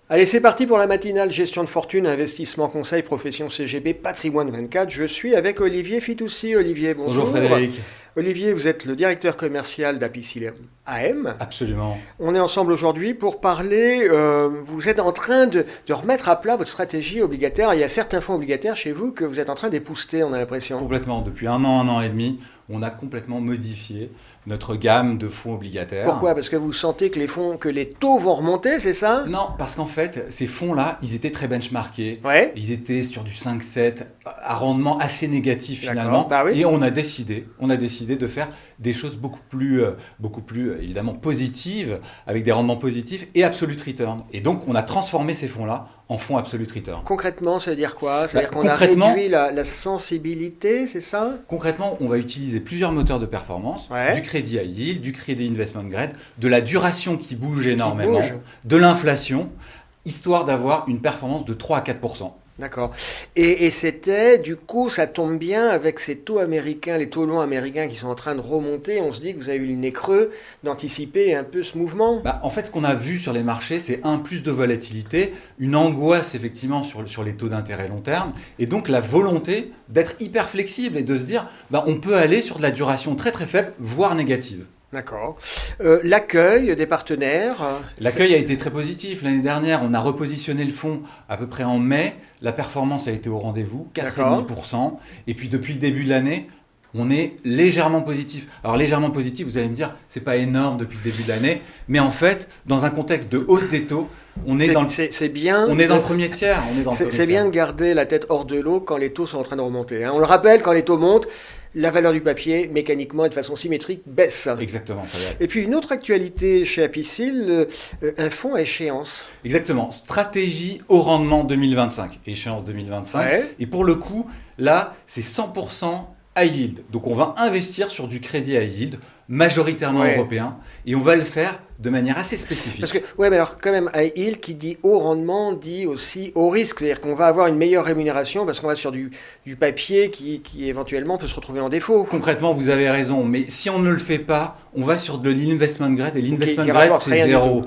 Allez, c'est parti pour la matinale gestion de fortune, investissement, conseil, profession CGP, patrimoine 24. Je suis avec Olivier Fitoussi. Olivier, bonjour. Bonjour Frédéric. Olivier, vous êtes le directeur commercial d'Apicil AM. Absolument. On est ensemble aujourd'hui pour parler, vous êtes en train de remettre à plat votre stratégie obligataire. Il y a certains fonds obligataires chez vous que vous êtes en train d'épouster, on a l'impression. Complètement. Depuis un an et demi, on a complètement modifié notre gamme de fonds obligataires. Pourquoi ? Parce que vous sentez que les taux vont remonter, c'est ça ? Non, parce qu'en fait, ces fonds-là, ils étaient très benchmarkés. Ouais. Ils étaient sur du 5-7, à rendement assez négatif finalement. Bah oui. Et on a décidé de faire des choses beaucoup plus évidemment positives, avec des rendements positifs et absolute return. Et donc, on a transformé ces fonds-là en fonds absolute return. Concrètement, ça veut dire quoi ? Ça veut dire qu'on a concrètement, réduit la sensibilité, c'est ça ? Concrètement, on va utiliser plusieurs moteurs de performance, Ouais. du crédit high yield, du crédit investment grade, de la duration qui bouge énormément, bouge. de l'inflation, histoire d'avoir une performance de 3 à 4%. D'accord. Et c'était, du coup, ça tombe bien avec ces taux américains, les taux longs américains qui sont en train de remonter. On se dit que vous avez eu le nez creux d'anticiper un peu ce mouvement. En fait, ce qu'on a vu sur les marchés, c'est plus de volatilité, une angoisse effectivement sur les taux d'intérêt long terme, et donc la volonté d'être hyper flexible et de se dire, on peut aller sur de la duration très très faible, voire négative. D'accord. L'accueil des partenaires. L'accueil a été très positif. L'année dernière, on a repositionné le fonds à peu près en mai. La performance a été au rendez-vous, 4,5%. Et puis depuis le début de l'année, on est légèrement positif. Alors légèrement positif, vous allez me dire, c'est pas énorme depuis le début de l'année. Mais en fait, dans un contexte de hausse des taux, on est dans le premier tiers. C'est bien de garder la tête hors de l'eau quand les taux sont en train de remonter. Hein. On le rappelle, quand les taux montent, la valeur du papier, mécaniquement et de façon symétrique, baisse. Exactement. Et puis une autre actualité chez Apicil, un fonds à échéance. Exactement. Stratégie au rendement 2025. Échéance 2025. Ouais. Et pour le coup, là, c'est 100% high yield. Donc on va investir sur du crédit high yield, majoritairement européen, et on va le faire de manière assez spécifique. Parce que, mais alors quand même, high yield qui dit haut rendement dit aussi haut risque, c'est-à-dire qu'on va avoir une meilleure rémunération parce qu'on va sur du papier qui éventuellement peut se retrouver en défaut. Concrètement, vous avez raison, mais si on ne le fait pas, on va sur de l'investment grade, et l'investment grade, c'est 0.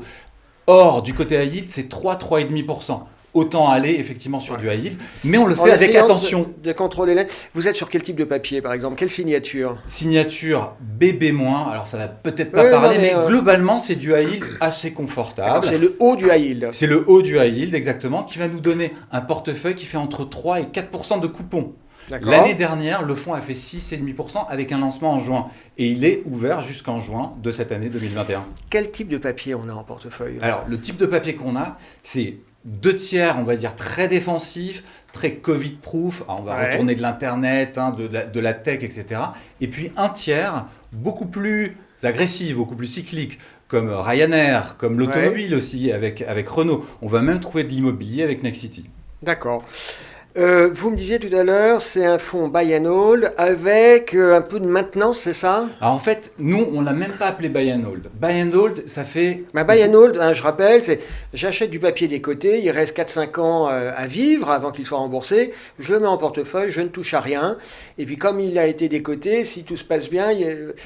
Or, du côté high yield, c'est 3,5%. Autant aller effectivement sur du high yield, mais on le fait avec attention. De contrôler l'aide. Vous êtes sur quel type de papier, par exemple ? Quelle signature ? Signature BB-, alors ça va peut-être pas parler, mais globalement, c'est du high yield assez confortable. C'est le haut du high yield. C'est le haut du high yield, exactement, qui va nous donner un portefeuille qui fait entre 3 et 4% de coupons. L'année dernière, le fonds a fait 6,5% avec un lancement en juin. Et il est ouvert jusqu'en juin de cette année 2021. Quel type de papier on a en portefeuille ? Alors, le type de papier qu'on a, c'est 2 tiers, on va dire, très défensif, très Covid-proof. On va retourner de l'Internet, de la tech, etc. Et puis 1 tiers, beaucoup plus agressif, beaucoup plus cyclique, comme Ryanair, comme l'automobile aussi, avec Renault. On va même trouver de l'immobilier avec Nexity. D'accord. Vous me disiez tout à l'heure, c'est un fonds buy and hold avec un peu de maintenance, c'est ça ? Alors en fait, nous, on l'a même pas appelé buy and hold. Buy and hold, ça fait... Buy and hold, je rappelle, c'est j'achète du papier des côtés, il reste 4-5 ans à vivre avant qu'il soit remboursé, je le mets en portefeuille, je ne touche à rien, et puis comme il a été décoté, si tout se passe bien,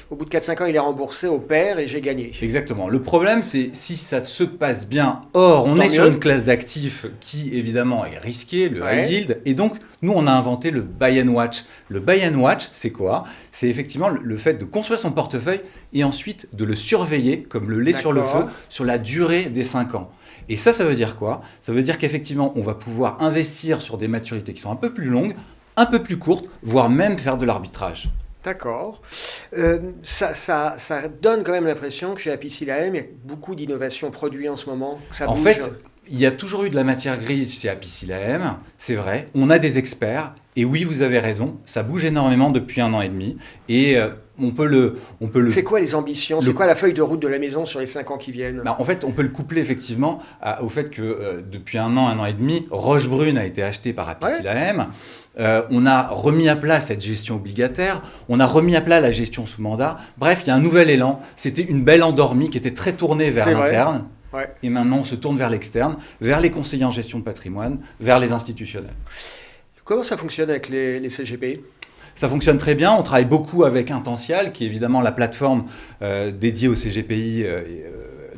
au bout de 4-5 ans, il est remboursé au pair et j'ai gagné. Exactement. Le problème, c'est si ça se passe bien. Or, on est sur une classe d'actifs qui, évidemment, est risquée, le high yield. Et donc, nous, on a inventé le buy and watch. Le buy and watch, c'est quoi ? C'est effectivement le fait de construire son portefeuille et ensuite de le surveiller, comme le lait sur le feu, sur la durée des 5 ans. Et ça veut dire quoi ? Ça veut dire qu'effectivement, on va pouvoir investir sur des maturités qui sont un peu plus longues, un peu plus courtes, voire même faire de l'arbitrage. D'accord. Ça donne quand même l'impression que chez Apicil AM, il y a beaucoup d'innovations produites en ce moment. Ça bouge. En fait, il y a toujours eu de la matière grise chez Apicil AM, c'est vrai. On a des experts, et oui, vous avez raison, ça bouge énormément depuis 1 an et demi. Et on peut le... C'est quoi les ambitions ? C'est quoi la feuille de route de la maison sur les 5 ans qui viennent ? En fait, on peut le coupler effectivement au fait que depuis 1 an et demi, Rochebrune a été acheté par Apicil AM. On a remis à plat cette gestion obligataire, on a remis à plat la gestion sous mandat. Bref, il y a un nouvel élan. C'était une belle endormie qui était très tournée vers l'interne. Et maintenant, on se tourne vers l'externe, vers les conseillers en gestion de patrimoine, vers les institutionnels. Comment ça fonctionne avec les CGP ? Ça fonctionne très bien. On travaille beaucoup avec Intential, qui est évidemment la plateforme dédiée au CGPI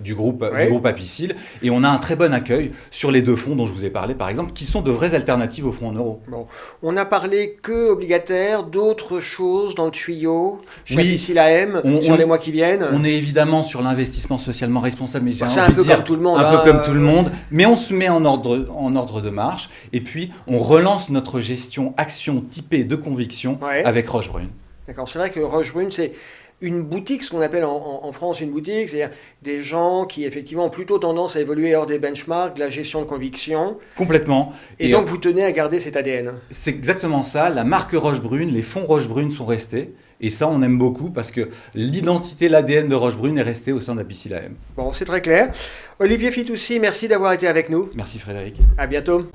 du groupe Apicil. Et on a un très bon accueil sur les 2 fonds dont je vous ai parlé, par exemple, qui sont de vraies alternatives aux fonds en euros. Bon, on n'a parlé que obligataire, d'autres choses dans le tuyau chez Apicil AM sur les mois qui viennent. On est évidemment sur l'investissement socialement responsable, mais c'est un peu comme tout le monde. Un peu comme tout le monde, mais on se met en ordre de marche. Et puis, on relance notre gestion action typée de conviction avec Rochebrune. D'accord, c'est vrai que Rochebrune, c'est une boutique, ce qu'on appelle en France une boutique, c'est-à-dire des gens qui effectivement ont plutôt tendance à évoluer hors des benchmarks, de la gestion de conviction. Complètement. Et donc vous tenez à garder cet ADN. C'est exactement ça. La marque Rochebrune, les fonds Rochebrune sont restés. Et ça, on aime beaucoup parce que l'identité, l'ADN de Rochebrune est restée au sein d'Apicil AM. Bon, c'est très clair. Olivier Fitoussi, merci d'avoir été avec nous. Merci Frédéric. À bientôt.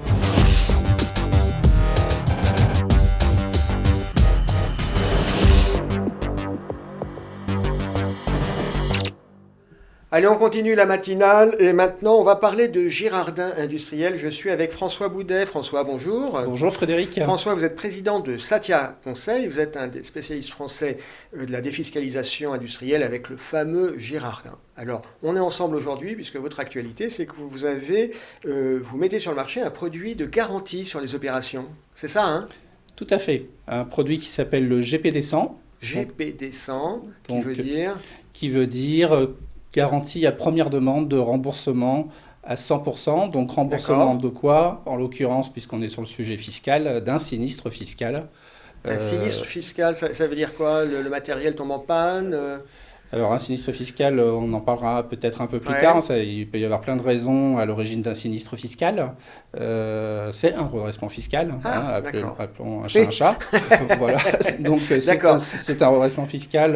Allez, on continue la matinale et maintenant on va parler de Girardin Industriel. Je suis avec François Boudet. François, bonjour. Bonjour Frédéric. François, vous êtes président de Satia Conseil. Vous êtes un des spécialistes français de la défiscalisation industrielle avec le fameux Girardin. Alors, on est ensemble aujourd'hui puisque votre actualité, c'est que vous mettez sur le marché un produit de garantie sur les opérations. C'est ça, hein? Tout à fait. Un produit qui s'appelle le GPD 100. GPD 100, qui veut dire garantie à première demande de remboursement à 100%. Donc remboursement de quoi? En l'occurrence, puisqu'on est sur le sujet fiscal, d'un sinistre fiscal. Un sinistre fiscal, ça veut dire quoi? Le matériel tombe en panne Alors un sinistre fiscal, on en parlera peut-être un peu plus tard. Il peut y avoir plein de raisons à l'origine d'un sinistre fiscal. C'est un redressement fiscal, appelons un chat un chat. Voilà. Donc c'est un redressement fiscal.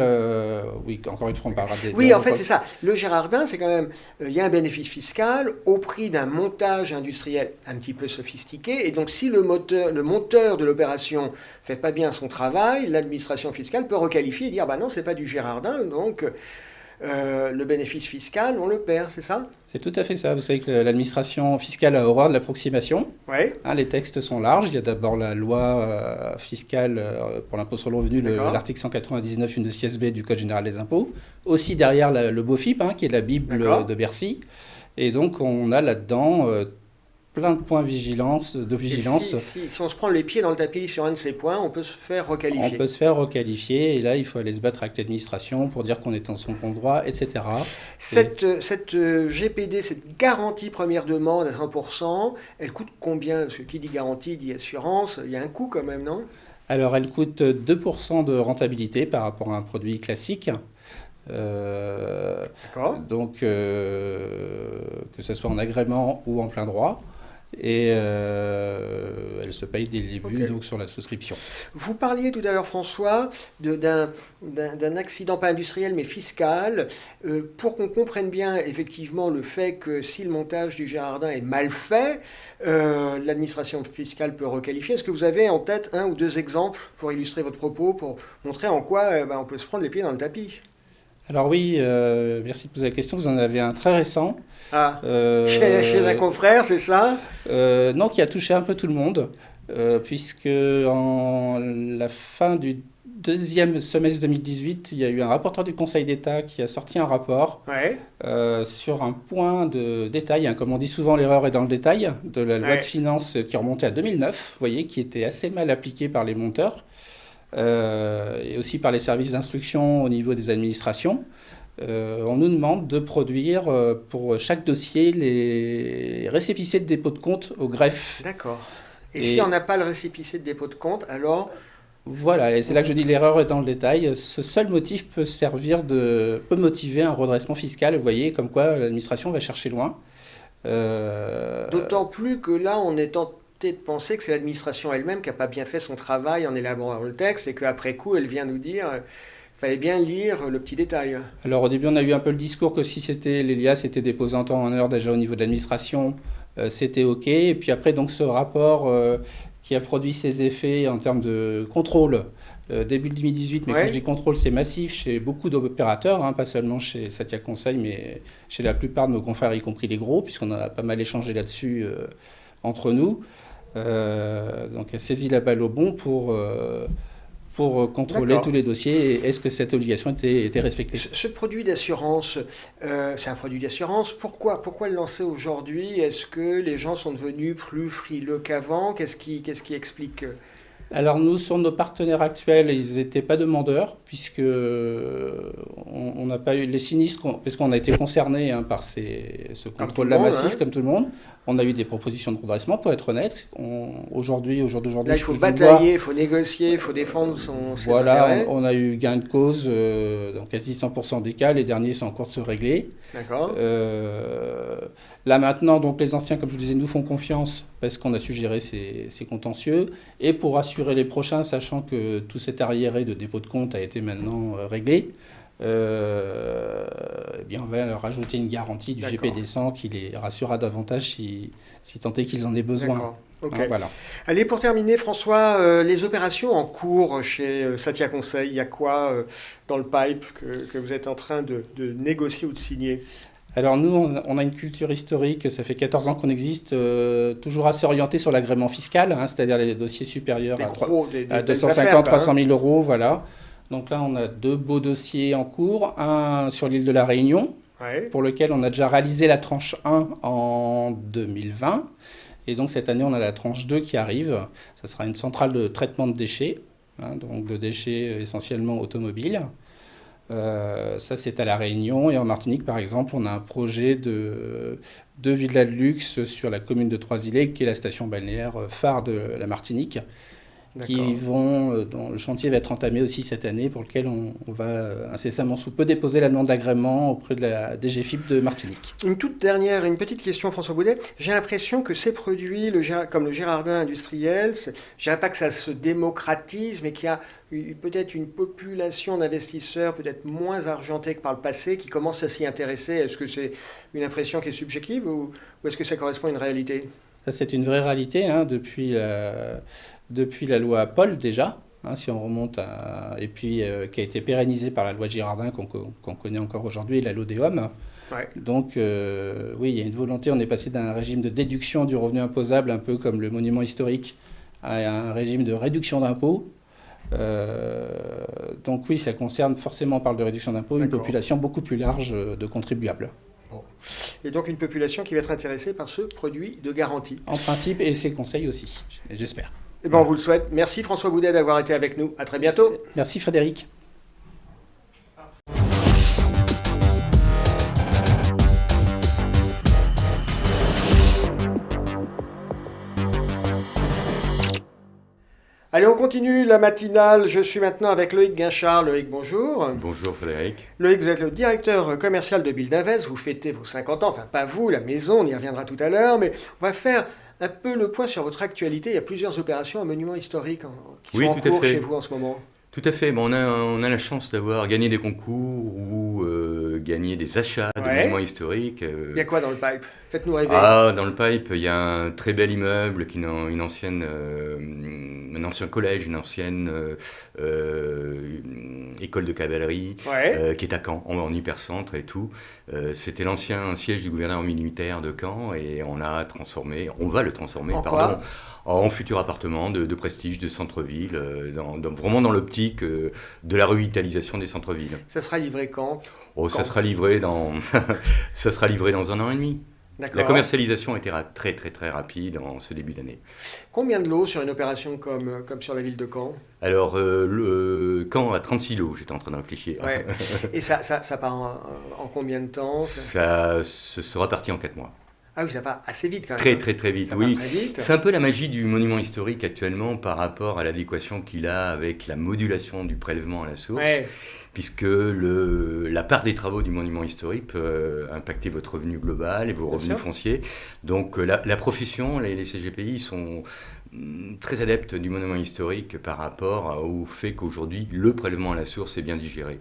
Oui, encore une fois, on parlera des... Oui, en fait, c'est ça. Le Girardin, c'est quand même... Il y a un bénéfice fiscal au prix d'un montage industriel un petit peu sophistiqué. Et donc, si le monteur de l'opération fait pas bien son travail, l'administration fiscale peut requalifier et dire non, c'est pas du Girardin, donc le bénéfice fiscal, on le perd, c'est ça? C'est tout à fait ça. Vous savez que l'administration fiscale a horreur de l'approximation. Oui. Les textes sont larges. Il y a d'abord la loi fiscale pour l'impôt sur le revenu, l'article 199, une de siège B du Code général des impôts. Aussi derrière le BOFIP, qui est la Bible de Bercy. Et donc on a là-dedans plein de points de vigilance. Si on se prend les pieds dans le tapis sur un de ces points, on peut se faire requalifier. On peut se faire requalifier, et là, il faut aller se battre avec l'administration pour dire qu'on est en son bon droit, etc. Cette GPD, cette garantie première demande à 100%, elle coûte combien? Parce que qui dit garantie dit assurance, il y a un coût quand même, non? Alors, elle coûte 2% de rentabilité par rapport à un produit classique. Donc, que ce soit en agrément ou en plein droit. Et elle se paye dès le début, donc sur la souscription. Vous parliez tout à l'heure, François, d'un accident pas industriel mais fiscal. Pour qu'on comprenne bien effectivement le fait que si le montage du Girardin est mal fait, l'administration fiscale peut requalifier. Est-ce que vous avez en tête 1 ou 2 exemples pour illustrer votre propos, pour montrer en quoi on peut se prendre les pieds dans le tapis? Alors oui, merci de poser la question. Vous en avez un très récent. Chez un confrère, c'est ça? Non, qui a touché un peu tout le monde, puisque en la fin du deuxième semestre 2018, il y a eu un rapporteur du Conseil d'État qui a sorti un rapport sur un point de détail, comme on dit souvent, l'erreur est dans le détail, de la loi de finances qui remontait à 2009, vous voyez, qui était assez mal appliquée par les monteurs. Et aussi par les services d'instruction au niveau des administrations. On nous demande de produire pour chaque dossier les récépissés de dépôt de compte au greffe. D'accord. Et si on n'a pas le récépissé de dépôt de compte, alors... Voilà, et c'est là que je dis l'erreur est dans le détail. Ce seul motif peut motiver un redressement fiscal. Vous voyez, comme quoi l'administration va chercher loin. D'autant plus que là, on est de penser que c'est l'administration elle-même qui n'a pas bien fait son travail en élaborant le texte et qu'après coup, elle vient nous dire fallait bien lire le petit détail. Alors au début, on a eu un peu le discours que si les liasses étaient déposées en temps et en heure déjà au niveau de l'administration, c'était OK. Et puis après, donc, ce rapport qui a produit ses effets en termes de contrôle début 2018, mais quand je dis contrôle, c'est massif chez beaucoup d'opérateurs, pas seulement chez Satia Conseil, mais chez la plupart de nos confrères, y compris les gros, puisqu'on a pas mal échangé là-dessus entre nous. Donc elle saisit la balle au bon pour contrôler tous les dossiers et est-ce que cette obligation était respectée. Ce produit d'assurance, c'est un produit d'assurance. Pourquoi le lancer aujourd'hui? Est-ce que les gens sont devenus plus frileux qu'avant? Qu'est-ce qui explique Alors nous, sur nos partenaires actuels, ils n'étaient pas demandeurs, puisque on n'a pas eu les sinistres, parce qu'on a été concerné par ce contrôle-là massif, comme tout le monde. On a eu des propositions de redressement, pour être honnête. Aujourd'hui, au jour d'aujourd'hui... Là, il faut batailler, il faut négocier, il faut défendre ses intérêts. On a eu gain de cause dans quasi 100% des cas. Les derniers sont en cours de se régler. D'accord. Là maintenant, donc, les anciens, comme je vous disais, nous font confiance parce qu'on a su gérer ces contentieux. Et pour assurer les prochains, sachant que tout cet arriéré de dépôt de compte a été maintenant réglé, on va leur rajouter une garantie du GPD 100 qui les rassurera davantage si tant est qu'ils en aient besoin. Okay. Voilà. Allez, pour terminer, François, les opérations en cours chez Satia Conseil, il y a quoi dans le pipe que vous êtes en train de négocier ou de signer? Alors nous, on a une culture historique, ça fait 14 ans qu'on existe, toujours assez orientée sur l'agrément fiscal, c'est-à-dire les dossiers supérieurs à 250, 300 000 euros, voilà. Donc là, on a 2 beaux dossiers en cours, un sur l'île de la Réunion, pour lequel on a déjà réalisé la tranche 1 en 2020. Et donc cette année, on a la tranche 2 qui arrive. Ça sera une centrale de traitement de déchets, donc de déchets essentiellement automobiles. Ça, c'est à La Réunion. Et en Martinique, par exemple, on a un projet de villa de luxe sur la commune de Trois-Îlets, qui est la station balnéaire phare de la Martinique. Dont le chantier va être entamé aussi cette année, pour lequel on va incessamment sous peu déposer la demande d'agrément auprès de la DGFiP de Martinique. Une petite question, François Boudet. J'ai l'impression que ces produits, comme le Girardin industriel, je ne dirais pas que ça se démocratise, mais qu'il y a peut-être une population d'investisseurs peut-être moins argentés que par le passé qui commence à s'y intéresser. Est-ce que c'est une impression qui est subjective ou est-ce que ça correspond à une réalité? Ça, c'est une vraie réalité, depuis la loi Paul déjà, si on remonte et puis qui a été pérennisée par la loi Girardin qu'on connaît encore aujourd'hui, la LODEOM. Donc oui, il y a une volonté, on est passé d'un régime de déduction du revenu imposable, un peu comme le monument historique, à un régime de réduction d'impôts. Donc oui, ça concerne forcément, on parle de réduction d'impôts, une population beaucoup plus large de contribuables. Bon. Et donc une population qui va être intéressée par ce produit de garantie. En principe, et ses conseils aussi, j'espère. Eh ben, on vous le souhaite. Merci François Boudet d'avoir été avec nous. À très bientôt. Merci Frédéric. Allez, on continue la matinale. Je suis maintenant avec Loïc Guinchard. Loïc, bonjour. Bonjour Frédéric. Loïc, vous êtes le directeur commercial de Build Invest. Vous fêtez vos 50 ans. Enfin, pas vous, la maison, on y reviendra tout à l'heure. Mais on va faire un peu le point sur votre actualité. Il y a plusieurs opérations à monuments historiques qui sont en cours chez vous en ce moment. Tout à fait. Bon, on a la chance d'avoir gagné des concours ou gagné des achats de monuments historiques. Il y a quoi dans le pipe? Faites-nous rêver. Dans le pipe, il y a un très bel immeuble, un ancien collège, une ancienne école de cavalerie, qui est à Caen, en hypercentre et tout. C'était l'ancien siège du gouverneur militaire de Caen et on va le transformer, en futur appartement de prestige, de centre-ville, vraiment dans l'optique de la revitalisation des centres-villes. Ça sera livré quand? Ça sera livré dans 1 an et demi. D'accord. La commercialisation a été très très très rapide en ce début d'année. Combien de lots sur une opération comme sur la ville de Caen? Alors, Caen a 36 lots, j'étais en train de réfléchir. Ouais. Et ça part en combien de temps? Ça sera parti en 4 mois. Ah oui, ça va assez vite quand même. Très très très vite, oui. Très vite. C'est un peu la magie du monument historique actuellement par rapport à l'adéquation qu'il a avec la modulation du prélèvement à la source. Puisque la part des travaux du monument historique peut impacter votre revenu global et vos revenus fonciers. Donc la profession, les CGPI sont très adeptes du monument historique par rapport au fait qu'aujourd'hui, le prélèvement à la source est bien digéré.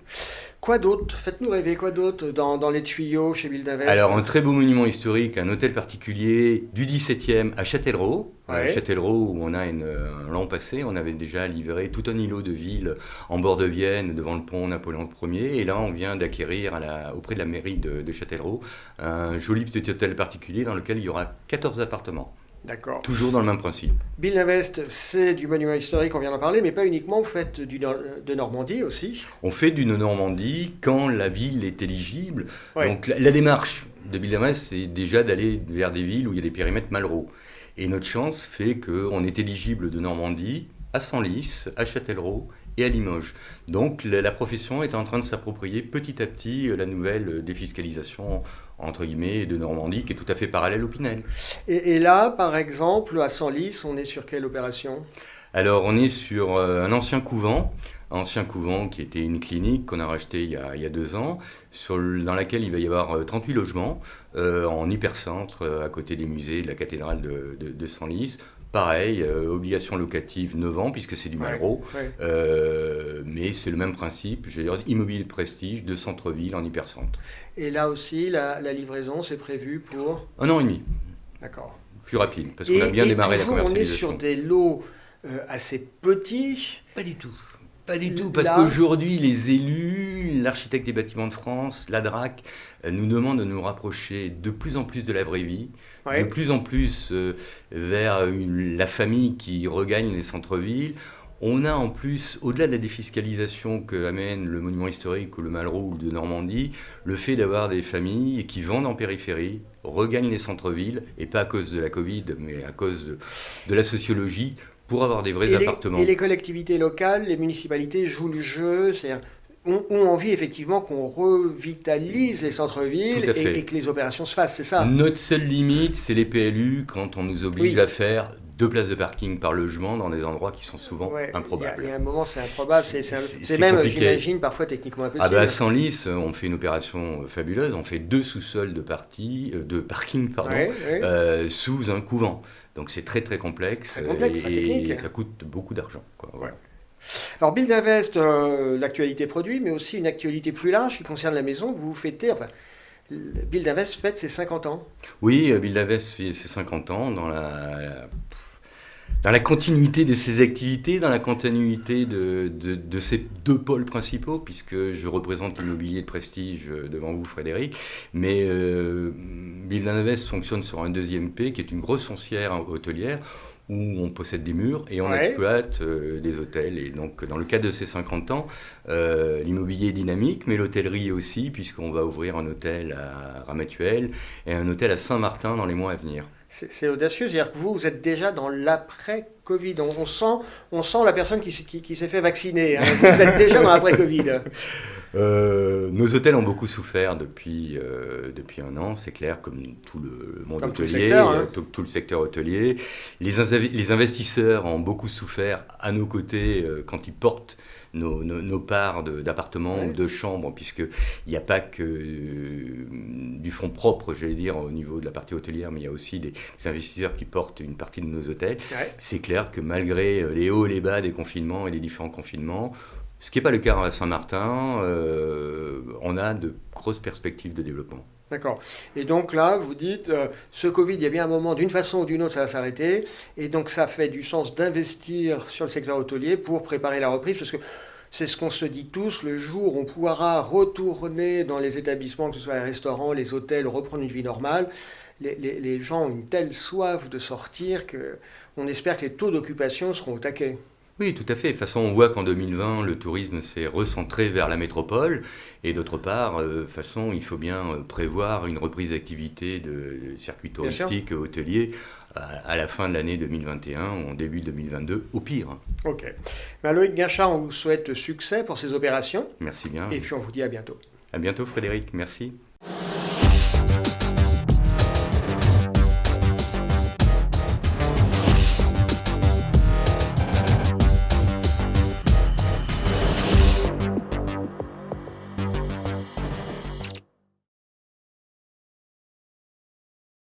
Quoi d'autre? Faites-nous rêver, quoi d'autre dans les tuyaux chez Build Invest? Alors, un très beau monument historique, un hôtel particulier du 17e à Châtellerault. Châtellerault, où on a l'an passé, on avait déjà livré tout un îlot de ville en bord de Vienne, devant le pont Napoléon Ier. Et là, on vient d'acquérir auprès de la mairie de Châtellerault un joli petit hôtel particulier dans lequel il y aura 14 appartements. D'accord. Toujours dans le même principe. Build Invest, c'est du monument historique, on vient d'en parler, mais pas uniquement, vous faites de Normandie aussi. On fait du Normandie quand la ville est éligible. Ouais. Donc la démarche de Build Invest, c'est déjà d'aller vers des villes où il y a des périmètres Malraux. Et notre chance fait qu'on est éligible de Normandie à Senlis, à Châtellerault et à Limoges. Donc la profession est en train de s'approprier petit à petit la nouvelle défiscalisation entre guillemets de Normandie qui est tout à fait parallèle au Pinel. Et là, par exemple, à Senlis, on est sur quelle opération ? Alors on est sur un ancien couvent qui était une clinique qu'on a racheté il y a 2 ans, dans laquelle il va y avoir 38 logements en hypercentre à côté des musées de la cathédrale de Senlis. Pareil, obligation locative 9 ans, puisque c'est du Malraux, mais c'est le même principe, je veux dire, immobilier de prestige, de centre-ville en hypercentre. Et là aussi, la livraison, c'est prévu pour 1 an et demi. D'accord. Plus rapide, parce qu'on a bien démarré la commercialisation. On est sur des lots assez petits. Pas du tout. Pas du tout, parce qu'aujourd'hui, les élus, l'architecte des bâtiments de France, la DRAC, nous demandent de nous rapprocher de plus en plus de la vraie vie, de plus en plus vers la famille qui regagne les centres-villes. On a en plus, au-delà de la défiscalisation que amène le monument historique ou le Malraux ou de Normandie, le fait d'avoir des familles qui vendent en périphérie, regagnent les centres-villes, et pas à cause de la Covid, mais à cause de la sociologie, pour avoir des vrais appartements. Et les collectivités locales, les municipalités jouent le jeu, c'est-à-dire ont envie effectivement qu'on revitalise les centres-villes et que les opérations se fassent, c'est ça ? Notre seule limite, c'est les PLU, quand on nous oblige à faire 2 places de parking par logement dans des endroits qui sont souvent improbables. Il y a un moment, c'est improbable, c'est même, compliqué. J'imagine, parfois techniquement impossible. À Senlis, on fait une opération fabuleuse, on fait 2 sous-sols de parking sous un couvent. Donc c'est très très complexe, très technique. Et ça coûte beaucoup d'argent. Ouais. Alors Build Invest, l'actualité produit, mais aussi une actualité plus large qui concerne la maison. Vous fêtez, Build Invest fête ses 50 ans. Oui, Build Invest fait ses 50 ans dans la continuité de ses activités, dans la continuité de ces 2 pôles principaux, puisque je représente l'immobilier de prestige devant vous, Frédéric, mais Build Invest fonctionne sur un 2e P, qui est une grosse foncière hôtelière, où on possède des murs et on exploite des hôtels. Et donc, dans le cadre de ces 50 ans, l'immobilier est dynamique, mais l'hôtellerie aussi, puisqu'on va ouvrir un hôtel à Ramatuelle et un hôtel à Saint-Martin dans les mois à venir. C'est audacieux, c'est-à-dire que vous êtes déjà dans l'après-Covid. On sent la personne qui s'est fait vacciner. Hein. Vous êtes déjà dans l'après-Covid. Nos hôtels ont beaucoup souffert depuis 1 an, c'est clair, comme tout le monde hôtelier, tout le secteur hôtelier. Les investisseurs ont beaucoup souffert à nos côtés quand ils portent nos parts d'appartements ou de chambres, puisqu'il n'y a pas que du fonds propre, j'allais dire, au niveau de la partie hôtelière, mais il y a aussi des investisseurs qui portent une partie de nos hôtels. Ouais. C'est clair que malgré les hauts et les bas des confinements et des différents confinements, ce qui n'est pas le cas à Saint-Martin, on a de grosses perspectives de développement. D'accord. Et donc là, vous dites, ce Covid, il y a bien un moment, d'une façon ou d'une autre, ça va s'arrêter. Et donc ça fait du sens d'investir sur le secteur hôtelier pour préparer la reprise, parce que c'est ce qu'on se dit tous, le jour où on pourra retourner dans les établissements, que ce soit les restaurants, les hôtels, reprendre une vie normale, les gens ont une telle soif de sortir qu'on espère que les taux d'occupation seront au taquet. Oui, tout à fait. De toute façon, on voit qu'en 2020, le tourisme s'est recentré vers la métropole. Et d'autre part, il faut bien prévoir une reprise d'activité de circuits touristiques hôteliers à la fin de l'année 2021 ou en début 2022, au pire. Ok. Loïc Guinchard, on vous souhaite succès pour ces opérations. Merci bien. Et puis on vous dit à bientôt. À bientôt, Frédéric. Merci.